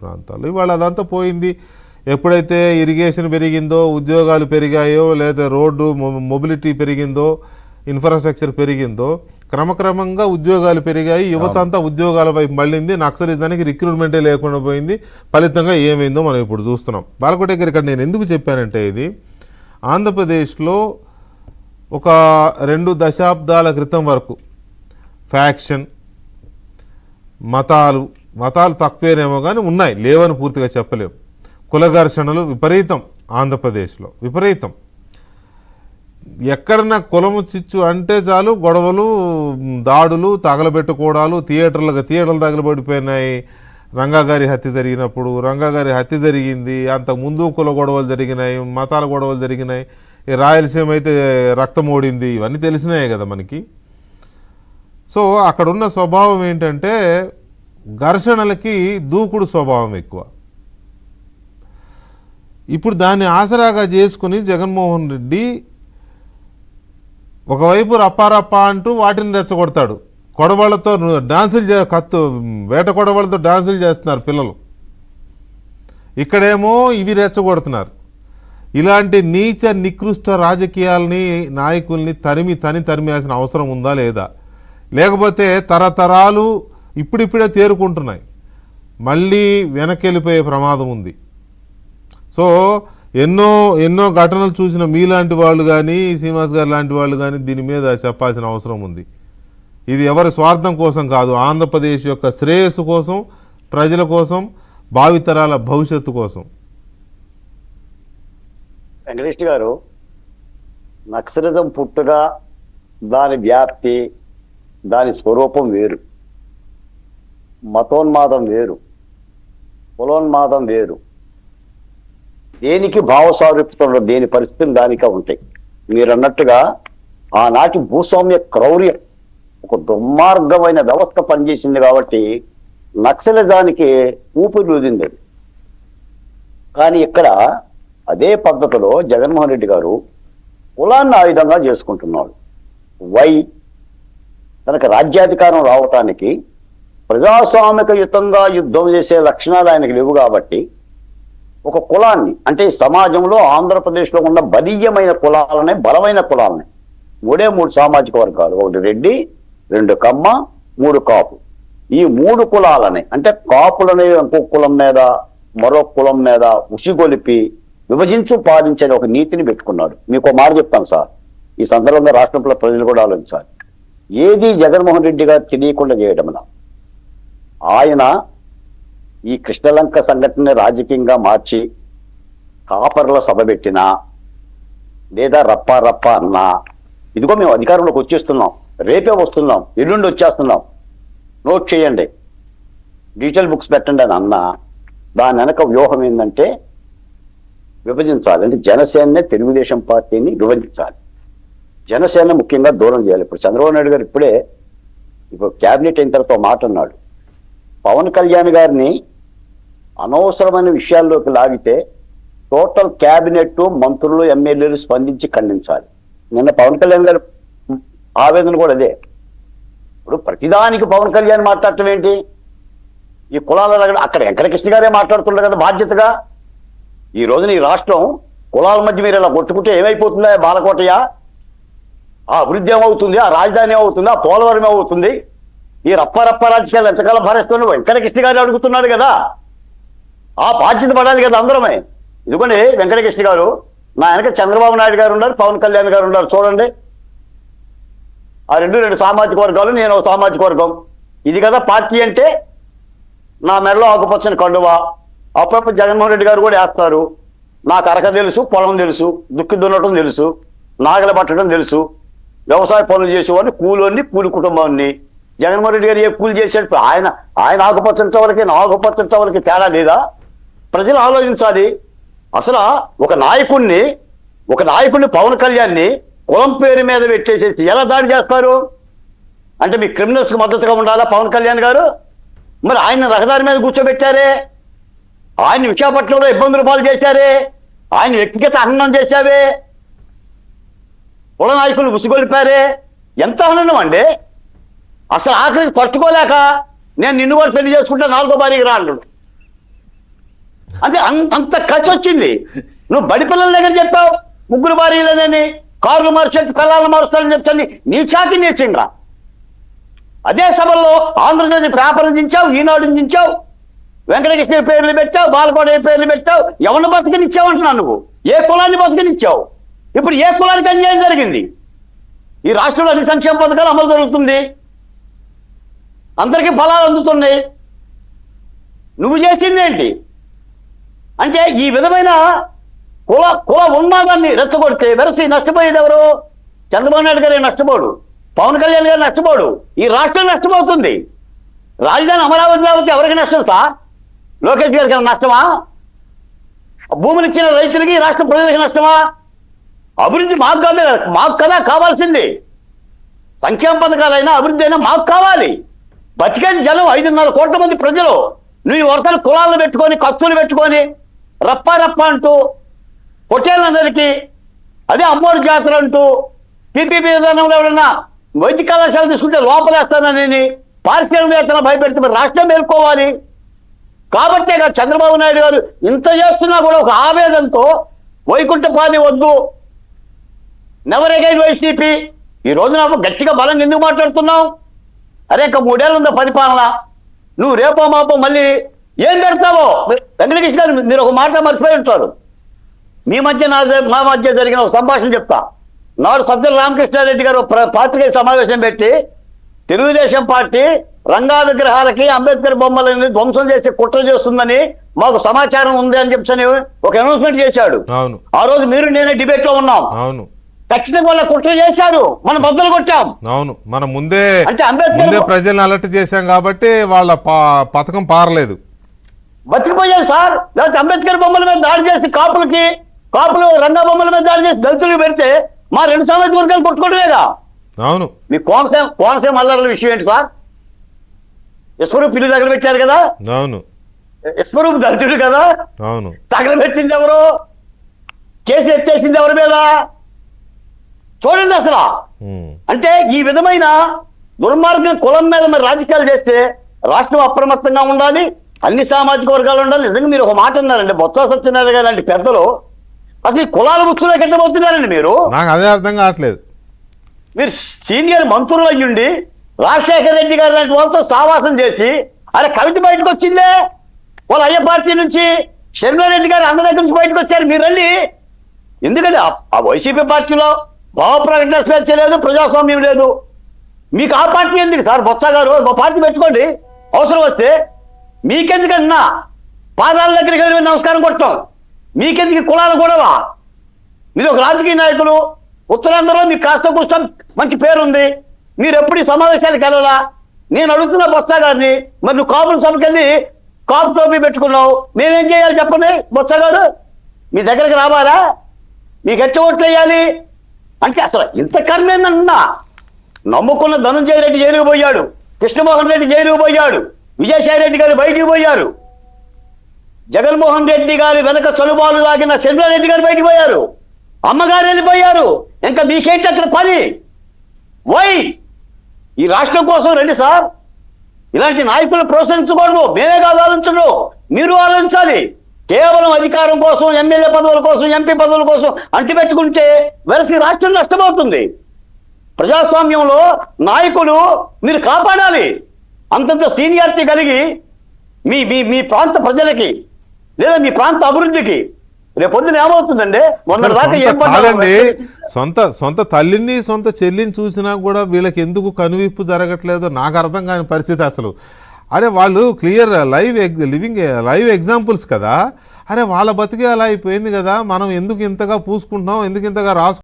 ప్రాంతాలు ఇవాళ అదంతా పోయింది. ఎప్పుడైతే ఇరిగేషన్ పెరిగిందో, ఉద్యోగాలు పెరిగాయో, లేదా రోడ్డు మొబిలిటీ పెరిగిందో, ఇన్ఫ్రాస్ట్రక్చర్ పెరిగిందో క్రమక్రమంగా ఉద్యోగాలు పెరిగాయి. యువత అంతా ఉద్యోగాల వైపు మళ్ళింది. నక్సలిజానికి రిక్రూట్మెంటే లేకుండా పోయింది. ఫలితంగా ఏమైందో మనం ఇప్పుడు చూస్తున్నాం. బాలకోట గారు, ఇక్కడ నేను ఎందుకు చెప్పానంటే, ఇది ఆంధ్రప్రదేశ్లో ఒక 2 దశాబ్దాల క్రితం వరకు ఫ్యాక్షన్, మతాలు తక్కువేనేమో కానీ ఉన్నాయి, లేవని పూర్తిగా చెప్పలేము. కుల ఘర్షణలు విపరీతం ఆంధ్రప్రదేశ్లో, విపరీతం. ఎక్కడన్నా కులము చిచ్చు అంటే చాలు గొడవలు, దాడులు, తగలబెట్టుకోవడాలు. థియేటర్లు తగలబడిపోయినాయి. రంగా గారి హత్య జరిగినప్పుడు హత్య జరిగింది. అంతకుముందు కుల గొడవలు జరిగినాయి, మతాల గొడవలు జరిగినాయి. రాయలసీమ అయితే రక్తం ఓడింది. ఇవన్నీ తెలిసినాయి కదా మనకి. సో అక్కడున్న స్వభావం ఏంటంటే ఘర్షణలకి దూకుడు స్వభావం ఎక్కువ. ఇప్పుడు దాన్ని ఆసరాగా చేసుకుని జగన్మోహన్ రెడ్డి ఒకవైపు రప్పారప్ప అంటూ వాటిని రెచ్చగొడతాడు. కొడవళ్లతో వేట కొడవళ్లతో డాన్సులు చేస్తున్నారు పిల్లలు. ఇక్కడేమో ఇవి రెచ్చగొడుతున్నారు. ఇలాంటి నీచ నికృష్ట రాజకీయాలని, నాయకుల్ని తరిమేయాల్సిన అవసరం ఉందా లేదా? లేకపోతే తరతరాలు ఇప్పుడిప్పుడే తేరుకుంటున్నాయి, మళ్ళీ వెనకెళ్ళిపోయే ప్రమాదం ఉంది. సో ఎన్నో ఘటనలు చూసిన మీలాంటి వాళ్ళు కానీ, శ్రీనివాస్ గారు లాంటి వాళ్ళు కానీ దీని మీద చెప్పాల్సిన అవసరం ఉంది. ఇది ఎవరి స్వార్థం కోసం కాదు, ఆంధ్రప్రదేశ్ యొక్క శ్రేయస్సు కోసం, ప్రజల కోసం, భావితరాల భవిష్యత్తు కోసం. వెంకటేష్ గారు, నక్సలిజం పుట్టుక, దాని వ్యాప్తి, దాని స్వరూపం వేరు. మతోన్మాదం వేరు, కులోన్మాదం వేరు. దేనికి భావసారూప్యతలు దేని పరిస్థితులు దానికే ఉంటాయి. మీరు అన్నట్టుగా ఆనాటి భూస్వామ్య క్రౌర్యం, ఒక దుర్మార్గమైన వ్యవస్థ పనిచేసింది కాబట్టి నక్సలిజానికి ఊపిరిలూదింది. కానీ ఇక్కడ అదే పద్ధతిలో జగన్మోహన్ రెడ్డి గారు కులాన్ని ఆయుధంగా చేసుకుంటున్నాడు. తనకు రాజ్యాధికారం రావటానికి ప్రజాస్వామికయుతంగా యుద్ధం చేసే లక్షణాలు ఆయనకు లేవు కాబట్టి ఒక కులాన్ని, అంటే సమాజంలో ఆంధ్రప్రదేశ్లో ఉన్న బలీయమైన కులాలని, బలమైన కులాలని, 3 సామాజిక వర్గాలు, 1 రెడ్డి, 2 కమ్మ, 3 కాపు, ఈ 3 కులాలని, అంటే కాపులని ఇంకో కులం మీద మరో కులం మీద ఉసిగొలిపి విభజించు పాలించే ఒక నీతిని పెట్టుకున్నాడు. మీకు మాట చెప్తాను సార్, ఈ సందర్భంగా రాష్ట్రంలో ప్రజలు కూడా ఆలోచించాలి. ఏది జగన్మోహన్ రెడ్డి గారు తెలియకుండా చేయడం. ఆయన ఈ కృష్ణలంక సంఘటనని రాజకీయంగా మార్చి కాపర్ల సభ పెట్టినా, లేదా రప్ప అన్నా, ఇదిగో మేము అధికారంలోకి వచ్చేస్తున్నాం, రేపే వస్తున్నాం, ఎల్లుండి వచ్చేస్తున్నాం, నోట్ చేయండి, డిజిటల్ బుక్స్ పెట్టండి అని అన్నా, దాని వెనక వ్యూహం ఏంటంటే విభజించాలి. అంటే జనసేననే, తెలుగుదేశం పార్టీని విభజించాలి. జనసేన ముఖ్యంగా దూరం చేయాలి. ఇప్పుడు చంద్రబాబు నాయుడు గారు ఇప్పుడు క్యాబినెట్ అయిన తర్వాత మాట అన్నాడు, పవన్ కళ్యాణ్ గారిని అనవసరమైన విషయాల్లోకి లాగితే టోటల్ క్యాబినెట్, మంత్రులు, ఎమ్మెల్యేలు స్పందించి ఖండించాలి. నిన్న పవన్ కళ్యాణ్ గారు ఆవేదన కూడా అదే. ఇప్పుడు ప్రతిదానికి పవన్ కళ్యాణ్ మాట్లాడటం ఏంటి? ఈ కులాల అక్కడ వెంకటకృష్ణ గారే మాట్లాడుతుండే కదా బాధ్యతగా. ఈ రోజున ఈ రాష్ట్రం కులాల మధ్య మీరు ఇలా కొట్టుకుంటే ఏమైపోతుందా బాలకోటయ్య? ఆ అభివృద్ధి ఏమవుతుంది? ఆ రాజధాని ఏమవుతుంది? ఆ పోలవరం ఏమవుతుంది? ఈ రప్ప రాజకీయాలు ఎంతకాలం భరిస్తున్న వెంకటకృష్ణ గారు అడుగుతున్నాడు కదా, ఆ బాధ్యత పడాలి కదా అందరమే. ఎందుకంటే వెంకటకృష్ణ గారు, నా వెనక చంద్రబాబు నాయుడు గారు ఉన్నారు, పవన్ కళ్యాణ్ గారు ఉన్నారు, చూడండి. ఆ 2 సామాజిక వర్గాలు, నేను ఒక సామాజిక వర్గం. ఇది కదా పార్టీ అంటే. నా మెడలో ఆకుపచ్చని కండువా, అప్పుడప్పుడు జగన్మోహన్ రెడ్డి గారు కూడా వేస్తారు. నాకు అరక తెలుసు, పొలం తెలుసు, దుక్కి దున్నటం తెలుసు, నాగలు పట్టడం తెలుసు, వ్యవసాయ పనులు చేసేవాడిని, కూలి కుటుంబాన్ని. జగన్మోహన్ రెడ్డి గారు ఏ కూలి చేసాడు? ఆయన ఆకుపచ్చని వాళ్ళకి, నా ఆకుపచ్చని వాళ్ళకి తేడా లేదా? ప్రజలు ఆలోచించాలి. అసలు ఒక నాయకుడిని పవన్ కళ్యాణ్ని కులం పేరు మీద పెట్టేసేసి ఎలా దాడి చేస్తారు? అంటే మీ క్రిమినల్స్కి మద్దతుగా ఉండాలా పవన్ కళ్యాణ్ గారు? మరి ఆయన రహదారి మీద కూర్చోబెట్టారే, ఆయన విశాఖపట్నంలో ఇబ్బందులు పాలు చేశారే, ఆయన వ్యక్తిగత హననం చేశావే, కుల నాయకులు ఉసిగొలిపారే. ఎంత హననం అండి! అసలు ఆఖరికి తట్టుకోలేక నేను నిన్ను కూడా పెళ్లి చేసుకుంటే 4వ భార్యకి రా అంటాడు. అంటే అంత కసి వచ్చింది. నువ్వు బడి పిల్లల దగ్గర చెప్పావు ముగ్గురు భార్యలనని, కార్లు మార్చేట్టు పిల్లలు మారుస్తారని చెప్తాను. నీ చాకి నేర్చిండ్రా. అదే సభల్లో ఆంధ్రజ్యోతి పేపర్లు దించావు, ఈనాడు దించావు, వెంకటకృష్ణ పేర్లు పెట్టావు, బాలకోట పేర్లు పెట్టావు. ఎవరిని బతకనిచ్చావు అంటున్నావు నువ్వు? ఏ కులాన్ని బతకనిచ్చావు? ఇప్పుడు ఏ కులానికి అన్యాయం జరిగింది? ఈ రాష్ట్రంలో అన్ని సంక్షేమ పథకాలు అమలు జరుగుతుంది, అందరికీ ఫలాలు అందుతున్నాయి. నువ్వు చేసింది ఏంటి అంటే ఈ విధమైన కుల ఉన్మాదాన్ని రెచ్చగొడితే వెరసి నష్టపోయేది ఎవరు? చంద్రబాబు నాయుడు గారు నష్టపోడు, పవన్ కళ్యాణ్ గారు నష్టపోడు, ఈ రాష్ట్రం నష్టపోతుంది. రాజధాని అమరావతి లేకపోతే ఎవరికి నష్టం సార్? లోకేష్ గారికి నష్టమా? భూములు ఇచ్చిన రైతులకి ఈ రాష్ట్ర ప్రజలకు నష్టమా? అభివృద్ధి మాకు కాదు, మాకు కదా కావాల్సింది. సంక్షేమ పథకాలైనా అభివృద్ధి అయినా మాకు కావాలి. బతికేది జనం 5.5 కోట్ల మంది ప్రజలు. నువ్వు వరుసలు కులాలను పెట్టుకొని, కత్తులు పెట్టుకొని రప్ప అంటూ హోటళ్ళందరికీ అదే అమ్మోరు జాతర అంటూ టీపీపీ విధానంలో ఎవరన్నా వైద్య కళాశాల తీసుకుంటే లోపలేస్తానని పారిశ్రామికవేత్తలను భయపెడితే మరి రాష్ట్రం మేల్కోవాలి. కాబట్టే కదా చంద్రబాబు నాయుడు గారు ఇంత చేస్తున్నా కూడా ఒక ఆవేదనతో వైకుంఠపాని వద్దు, నెవర్ అగైన్ వైసీపీ. ఈ రోజున గట్టిగా బలంగా ఎందుకు మాట్లాడుతున్నావు? అరే ఇంకా 3 ఏళ్ళు ఉందా పరిపాలన, నువ్వు రేపో మాపో మళ్ళీ ఏం పెడతావో? వెంకటకృష్ణ గారు మీరు ఒక మాట మర్చిపోయి ఉంటారు. మా మధ్య జరిగిన ఒక సంభాషణ చెప్తా. నాడు సజ్జల రామకృష్ణారెడ్డి గారు పాత్రికేయ సమావేశం పెట్టి తెలుగుదేశం పార్టీ రంగా విగ్రహాలకి అంబేద్కర్ బొమ్మలని ధ్వంసం చేసి కుట్ర చేస్తుందని మాకు సమాచారం ఉంది అని చెప్పని ఒక అనౌన్స్మెంట్ చేశాడు. ఆ రోజు మీరు నేనే డిబేట్ లో ఉన్నాం. అవును, ఖచ్చితంగా వాళ్ళ కుట్ర చేశారు, మనం బద్దలు కొట్టాం. అవును, మనం ముందే అంటే అంబేద్కర్ ప్రజలను అలర్ట్ చేశాం కాబట్టి వాళ్ళ పథకం పారలేదు, బతికిపోయాం సార్. లేకపోతే అంబేద్కర్ బొమ్మల మీద దాడి చేసి కాపులు రంగా బొమ్మల మీద దాడి చేసి దళితులకు పెడితే మా 2 సామాజిక వర్గాలు కొట్టుకోవడమేగా. అవును, మీ కోనసీమ అల్లర్ల విషయం ఏంటి సార్? యశ్వరూప్ పిల్లి దగ్గర పెట్టారు కదా. అవును, యశ్వరూప్ దళితుడు కదా. అవును, తగలబెట్టింది ఎవరు? కేసులు ఎత్తేసింది ఎవరి మీద? చూడండి అసలు. అంటే ఈ విధమైన దుర్మార్గం కులం మీద మరి రాజకీయాలు చేస్తే రాష్ట్రం అప్రమత్తంగా ఉండాలి, అన్ని సామాజిక వర్గాలు ఉండాలి. నిజంగా మీరు ఒక మాట అన్నారండి, బొత్స సత్యనారాయణ గారు లాంటి పెద్దలు అసలు ఈ కులాల బుక్స్లో ఎట్టబోతున్నారండి మీరు? నాకు అదే అర్థం కావట్లేదు. మీరు సీనియర్ మంత్రులు అయ్యుండి రాజశేఖర రెడ్డి గారు లాంటి వాళ్ళతో సావాసం చేసి అరే కవిత బయటకు వచ్చిందే వాళ్ళ అయ్య పార్టీ నుంచి, శర్మిలారెడ్డి గారు అన్న దగ్గర నుంచి బయటకు వచ్చారు మీరండి. ఎందుకంటే ఆ వైసీపీ పార్టీలో భావ ప్రకటన స్వేచ్ఛ లేదు, ప్రజాస్వామ్యం లేదు. మీకు ఆ పార్టీ ఎందుకు సార్? బొత్స గారు ఒక పార్టీ పెట్టుకోండి, అవసరం వస్తే. మీకెందుకన్నా పాదాల దగ్గరికి వెళ్ళి నమస్కారం కొట్టడం? మీకెందుకు కులాల గొడవ? మీరు ఒక రాజకీయ నాయకులు, ఉత్తరాంధ్రలో మీకు కాస్త కూర్చొని మంచి పేరుంది, మీరు ఎప్పుడు ఈ సమావేశానికి వెళ్ళాలా? నేను అడుగుతున్నా బొత్స గారిని, మరి నువ్వు కాపుల సభకి వెళ్ళి కాపు టోపీ పెట్టుకున్నావు, మేమేం చేయాలి చెప్పండి? బొత్స గారు మీ దగ్గరికి రావాలా? మీకు ఎట్ట ఓట్లు వేయాలి అంటే అసలు ఇంత కర్మేందన్నా. నమ్ముకున్న ధనంజయ రెడ్డి జైలుకు పోయాడు, కృష్ణమోహన్ రెడ్డి జైలుకు పోయాడు, విజయసాయి రెడ్డి గారు బయటికి పోయారు, జగన్మోహన్ రెడ్డి గారి వెనక చలుబాలు తాగిన చంద్రారెడ్డి గారు బయటికి పోయారు, అమ్మగారు వెళ్ళిపోయారు. ఇంకా మీకేంటి అక్కడ పని? వై? ఈ రాష్ట్రం కోసం రండి సార్. ఇలాంటి నాయకులు ప్రోత్సహించకూడదు. మేమే కాదు ఆలోచించడు, మీరు ఆలోచించాలి. కేవలం అధికారం కోసం, ఎమ్మెల్యే పదవుల కోసం, ఎంపీ పదవుల కోసం అంటిపెట్టుకుంటే వెరసి రాష్ట్రం నష్టమవుతుంది. ప్రజాస్వామ్యంలో నాయకులు మీరు కాపాడాలి. అంతంత సీనియారిటీ కలిగి మీ మీ మీ ప్రాంత ప్రజలకి లేదా మీ ప్రాంత అభివృద్ధికి రేపొద్దున ఏమవుతుందండి? కాదండి, సొంత తల్లిని సొంత చెల్లిని చూసినా కూడా వీళ్ళకి ఎందుకు కనువిప్పు జరగట్లేదో నాకు అర్థం కాని పరిస్థితి అసలు. అరే వాళ్ళు క్లియర్ లైవ్ ఎగ్జాంపుల్స్ కదా. అరే వాళ్ళ బతికే అలా అయిపోయింది కదా, మనం ఎందుకు ఇంతగా పూసుకుంటున్నాం, ఎందుకు ఇంతగా రాసుకుంటున్నాం?